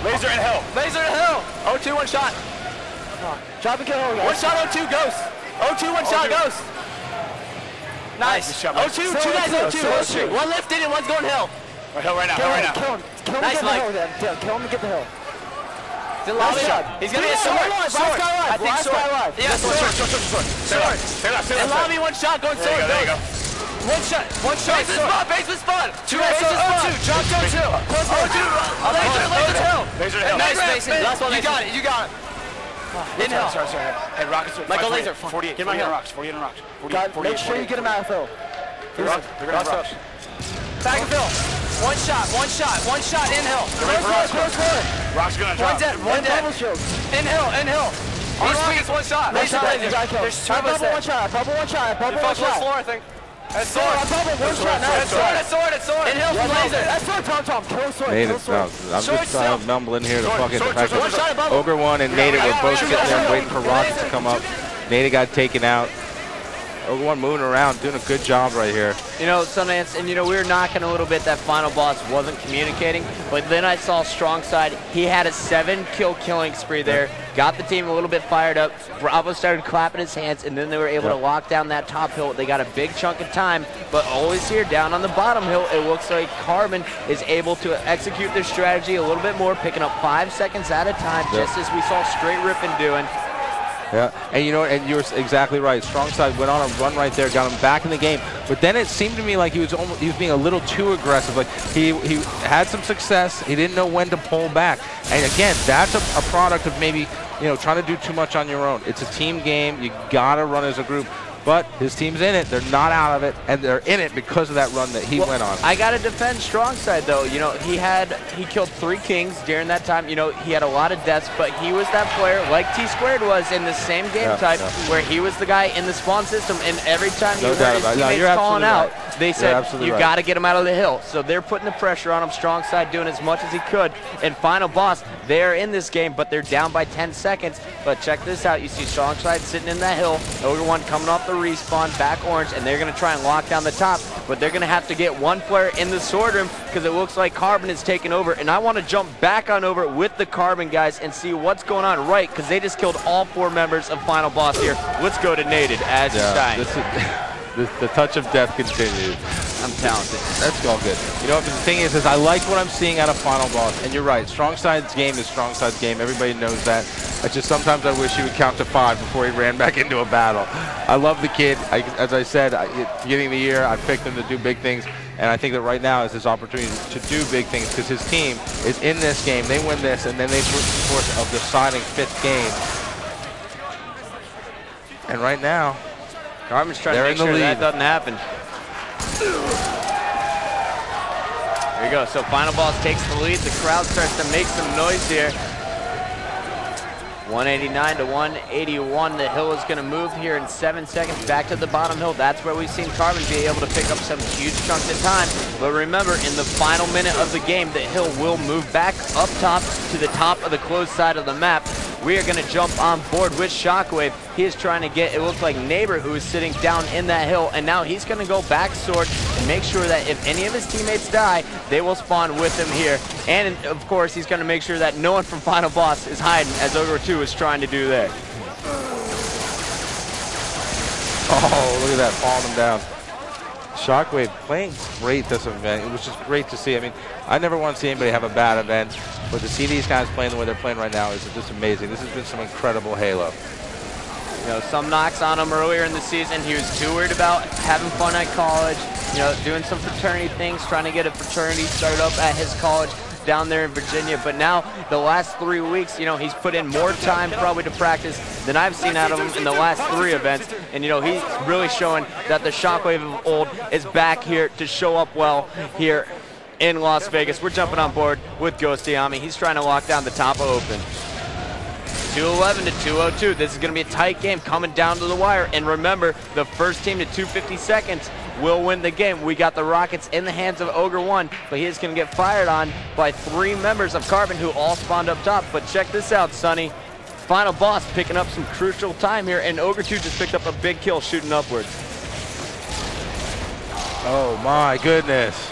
Laser and hill. Laser and hill. O2 one shot. Drop and kill hill, guys. One shot O2 ghost. O2 one shot ghost. Nice. O2, two guys O2. One lifted and one's going hill. Hill right now. Kill him. Kill him. Nice, Get the hill then. Kill him and get the hill. Nice shot. He's gonna get sword. Sword. I think sword. Yeah, sword. And lobby one shot going sword. There you go. One shot. Basement spot. Two guys O2. Drop down two. O2. Laser hill. Laser hill. Nice Mason. Last one. You got it. In hill. Sorry. Hey, rockets. Michael Laser. 48. Get my hill. 48 on rocks. 48. Make sure you get him out of hill. They're gonna have rocks. Tag and fill. One shot in hill. Rock's gonna drop. One dead. In hill. He's weak, one shot. There's two of us there. Bubble one shot. Floor, I think. That's sword. That's sword. In hill from laser. That's sword, Tom. Kill sword. Naded, no, I'm just mumbling here to fucking the fact that Ogre 1 and Naded were both sitting there waiting for rockets to come up. Naded got taken out. Ogre 1 moving around, doing a good job right here. You know, Sundance, and you know, we were knocking a little bit that final boss wasn't communicating, but then I saw Strong Side. He had a 7-kill killing spree there, got the team a little bit fired up. Bravo started clapping his hands, and then they were able to lock down that top hill. They got a big chunk of time, but always here down on the bottom hill, it looks like Carbon is able to execute their strategy a little bit more, picking up 5 seconds at a time, just as we saw Straight Rippin doing. Yeah, and you know, and you're exactly right. Strong Side went on a run right there, got him back in the game. But then it seemed to me like he was being a little too aggressive. Like he had some success, he didn't know when to pull back. And again, that's a product of maybe, you know, trying to do too much on your own. It's a team game. You gotta run as a group. But his team's in it. They're not out of it, and they're in it because of that run that he went on. I gotta defend Strong Side though. You know, he killed 3 kings during that time. You know, he had a lot of deaths, but he was that player like Tsquared was in the same game type, where he was the guy in the spawn system, and every time you heard his teammates calling out, they said you gotta get him out of the hill. So they're putting the pressure on him. Strong Side doing as much as he could. And final boss, they're in this game, but they're down by 10 seconds. But check this out. You see Strong Side sitting in that hill. Ogre 1 coming off the respawn, back orange, and they're going to try and lock down the top, but they're going to have to get one player in the sword room because it looks like Carbon is taking over, and I want to jump back on over with the Carbon guys and see what's going on right, because they just killed all 4 members of Final Boss here. Let's go to Naded as Stein. The touch of death continues. I'm talented. That's all good. You know, the thing is I like what I'm seeing out of Final Boss, and you're right. Strong Side's game is Strong Side's game. Everybody knows that. It's just sometimes I wish he would count to 5 before he ran back into a battle. I love the kid. As I said, at the beginning of the year, I picked him to do big things, and I think that right now is his opportunity to do big things because his team is in this game. They win this, and then they switch the course of deciding 5th game. And right now, Carbon's trying to make sure that doesn't happen. There you go. So Final Boss takes the lead. The crowd starts to make some noise here. 189 to 181. The hill is going to move here in 7 seconds back to the bottom hill. That's where we've seen Carbon be able to pick up some huge chunks of time. But remember, in the final minute of the game, the hill will move back up top to the top of the closed side of the map. We are going to jump on board with Shockwave. He is trying to get, it looks like, Neighbor, who is sitting down in that hill, and now he's going to go back sword and make sure that if any of his teammates die, they will spawn with him here. And, of course, he's going to make sure that no one from Final Boss is hiding, as Ogre 2 is trying to do there. Oh, look at that, falling him down. Shockwave playing great this event. It was just great to see. I mean, I never want to see anybody have a bad event, but to see these guys playing the way they're playing right now is just amazing. This has been some incredible Halo. You know, some knocks on him earlier in the season. He was too worried about having fun at college, you know, doing some fraternity things, trying to get a fraternity started up at his college down there in Virginia. But now, the last 3 weeks, you know, he's put in more time probably to practice than I've seen out of him in the last 3 events. And, you know, he's really showing that the Shockwave of old is back here to show up well here in Las Vegas. We're jumping on board with Ghostayame. He's trying to lock down the top of open. 211 to 202. This is going to be a tight game coming down to the wire. And remember, the first team to 250 seconds will win the game. We got the rockets in the hands of Ogre 1, but he is going to get fired on by 3 members of Carbon who all spawned up top. But check this out, Sonny. Final Boss picking up some crucial time here, and Ogre 2 just picked up a big kill shooting upwards. Oh my goodness.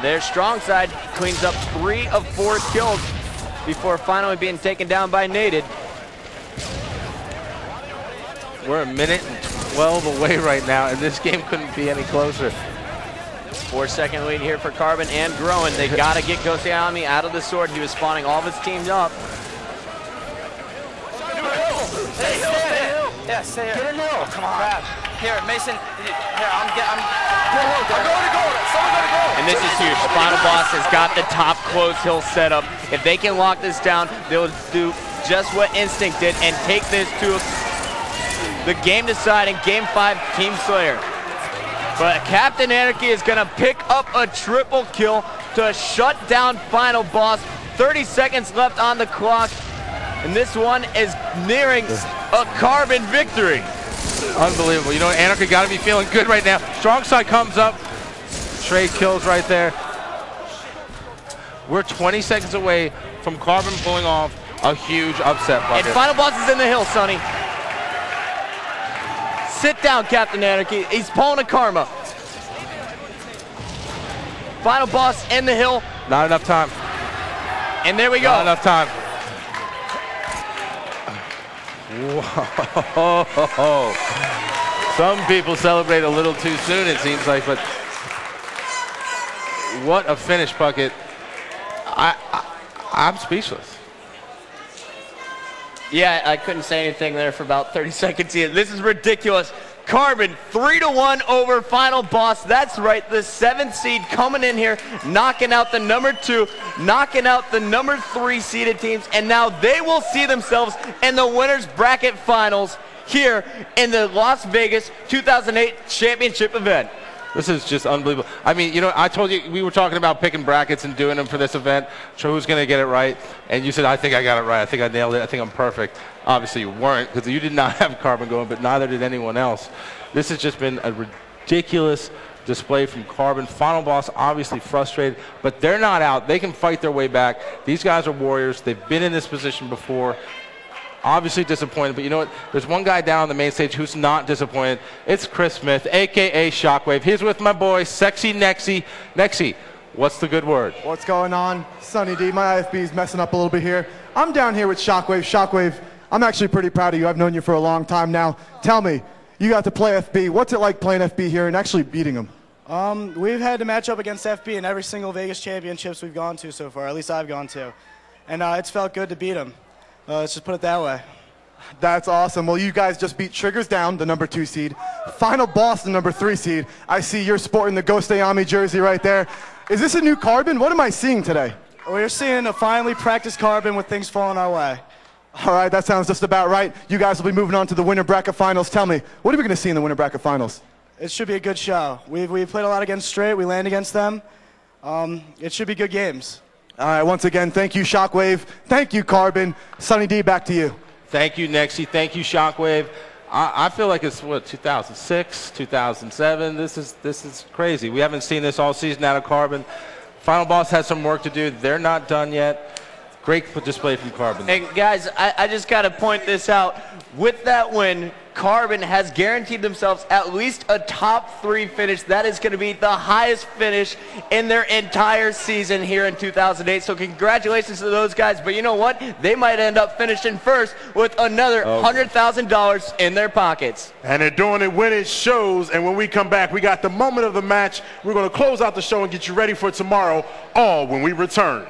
Their strong side cleans up 3 of 4 kills before finally being taken down by Naded. We're a minute and 12 away right now, and this game couldn't be any closer. 4-second lead here for Carbon and growing. They got to get Ghostayame out of the sword. He was spawning all of his teams up. Stay hill. Yeah, stay here. Get in hill. Come on. Grab. Here, Mason. Here, I'm going to goal. Someone go to goal. And this is huge. Final Boss has got the top close hill set up. If they can lock this down, they'll do just what Instinct did and take this to the game-deciding Game 5 Team Slayer. But Captain Anarchy is going to pick up a triple kill to shut down Final Boss. 30 seconds left on the clock. And this one is nearing a Carbon victory. Unbelievable. You know, Anarchy got to be feeling good right now. Strong side comes up. Trade kills right there. We're 20 seconds away from Carbon pulling off a huge upset bucket. And Final Boss is in the hill, Sonny. Sit down, Captain Anarchy. He's pulling a karma. Final Boss in the hill. Not enough time. And there we go. Not enough time. Whoa. Some people celebrate a little too soon, it seems like, but what a finish bucket. I'm speechless. Yeah, I couldn't say anything there for about 30 seconds here. This is ridiculous. Carbon 3-1 over Final Boss. That's right, the 7th seed coming in here, knocking out the number 2, knocking out the number 3 seeded teams, and now they will see themselves in the winners bracket finals here in the Las Vegas 2008 championship event. This is just unbelievable. I mean, you know, I told you we were talking about picking brackets and doing them for this event. So who's going to get it right? And you said, I think I got it right. I think I nailed it. I think I'm perfect. Obviously, you weren't because you did not have Carbon going, but neither did anyone else. This has just been a ridiculous display from Carbon. Final Boss obviously frustrated, but they're not out. They can fight their way back. These guys are warriors. They've been in this position before. Obviously disappointed, but you know what? There's one guy down on the main stage who's not disappointed. It's Chris Smith, a.k.a. Shockwave. He's with my boy, Sexy Nexy. Nexy, what's the good word? What's going on? Sunny D, my IFB is messing up a little bit here. I'm down here with Shockwave. Shockwave, I'm actually pretty proud of you. I've known you for a long time now. Tell me, you got to play FB. What's it like playing FB here and actually beating them? We've had to match up against FB in every single Vegas championships we've gone to so far, at least I've gone to. And it's felt good to beat them. Let's just put it that way. That's awesome. Well, you guys just beat Triggers Down, the number 2 seed. Final Boss, the number 3 seed. I see you're sporting the Ghostayame jersey right there. Is this a new Carbon? What am I seeing today? We're seeing a finally practiced Carbon with things falling our way. All right, that sounds just about right. You guys will be moving on to the winter bracket finals. Tell me, what are we going to see in the winter bracket finals? It should be a good show. We've played a lot against Straight. We land against them. It should be good games. All right, once again, thank you, Shockwave. Thank you, Carbon. Sunny D, back to you. Thank you, Nexy. Thank you, Shockwave. I feel like it's, what, 2006, 2007? This is crazy. We haven't seen this all season out of Carbon. Final Boss has some work to do. They're not done yet. Great display from Carbon. And guys, I just got to point this out. With that win, Carbon has guaranteed themselves at least a top 3 finish. That is going to be the highest finish in their entire season here in 2008. So congratulations to those guys. But you know what? They might end up finishing first with another $100,000 in their pockets. And they're doing it when it shows. And when we come back, we got the moment of the match. We're going to close out the show and get you ready for tomorrow, all when we return.